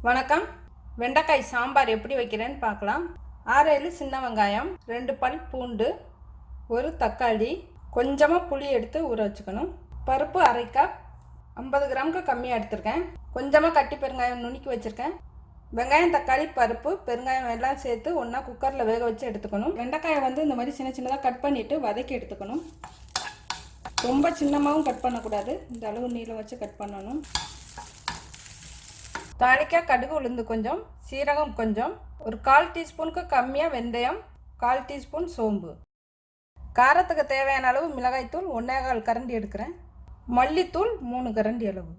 வணக்கம். வெண்டைக்காய் சாம்பார் எப்படி வைக்கிறேன்னு பார்க்கலாம். 6-7 சின்ன வெங்காயம், 2 பல் பூண்டு, ஒரு தக்காளி, கொஞ்சமாக புளி எடுத்து ஊற வச்சுக்கணும். பருப்பு 1/2 கப், 50 கிராமுக்கு கம்மியாக எடுத்துருக்கேன். கொஞ்சமாக கட்டி பெருங்காயம் நுணுக்கி வச்சுருக்கேன். வெங்காயம், தக்காளி, பருப்பு, பெருங்காயம் எல்லாம் சேர்த்து ஒன்றா குக்கரில் வேக வச்சு எடுத்துக்கணும். வெண்டைக்காயை இந்த மாதிரி சின்ன சின்னதாக கட் பண்ணிவிட்டு வதக்கி எடுத்துக்கணும். ரொம்ப சின்னமாகவும் கட் பண்ணக்கூடாது, இந்த அளவு நீளம் வச்சு கட் பண்ணணும். தாளிக்க கடுகு உளுந்து கொஞ்சம், சீரகம் கொஞ்சம், ஒரு 1/4 டீஸ்பூனுக்கு கம்மியாக வெந்தயம், 1/4 டீஸ்பூன் சோம்பு, காரத்துக்கு தேவையான அளவு மிளகாய்த்தூள் 1/4 கரண்டி எடுக்கிறேன், மல்லித்தூள் 3 கரண்டி அளவு.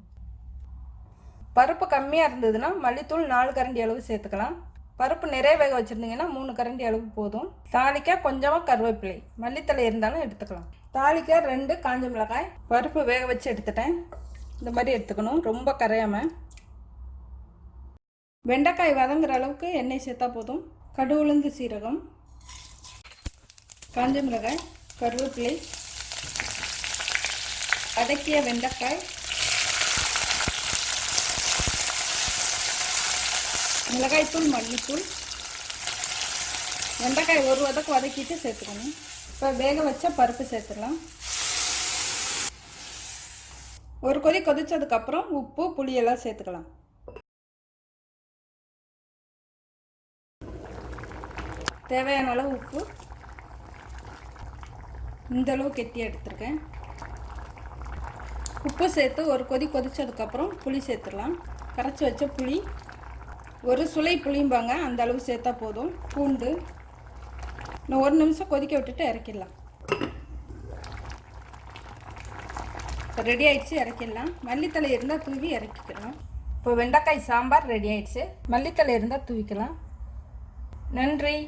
பருப்பு கம்மியாக இருந்ததுன்னா மல்லித்தூள் 4 கரண்டி அளவு சேர்த்துக்கலாம். பருப்பு நிறைய வேக வச்சுருந்தீங்கன்னா 3 கரண்டி அளவு போதும். தாளிக்க கொஞ்சமாக கருவேப்பிலை, மல்லித்தலை இருந்தாலும் எடுத்துக்கலாம். தாளிக்க 2 காஞ்ச மிளகாய். பருப்பு வேக வச்சு எடுத்துட்டேன். இந்த மாதிரி எடுத்துக்கணும், ரொம்ப கரையாமல். வெண்டைக்காய் வதங்குற அளவுக்கு எண்ணெய் சேர்த்தா போதும். கடுகு உளுந்து சீரகம், காஞ்ச மிளகாய், கருவேப்பிலை, வதக்கிய வெண்டைக்காய், மிளகாய்த்தூள், மல்லித்தூள். வெண்டைக்காய் ஒரு வதக்கு வதக்கிட்டு சேர்த்துக்கணும். இப்போ வேக வச்ச பருப்பு சேர்த்துக்கலாம். ஒரு கொதி கொதிச்சதுக்கப்புறம் உப்பு, புளியெல்லாம் சேர்த்துக்கலாம். தேவையான அளவு உப்பு, இந்த அளவு கெட்டி எடுத்துருக்கேன். உப்பு சேர்த்து ஒரு கொதி கொதிச்சதுக்கப்புறம் புளி சேர்த்துடலாம். கரைச்சி வச்ச புளி, ஒரு சுளை புளியும்பாங்க, அந்த அளவு சேர்த்தா போதும். பூண்டு, இன்னும் 1 நிமிஷம் கொதிக்க விட்டுட்டு இறக்கிடலாம். ரெடி ஆயிடுச்சு, இறக்கிடலாம். மல்லித்தலை இருந்தால் தூவி இறக்கிக்கலாம். இப்போ வெண்டைக்காய் சாம்பார் ரெடி ஆயிடுச்சு. மல்லித்தலை இருந்தால் தூவிக்கலாம். நன்றி.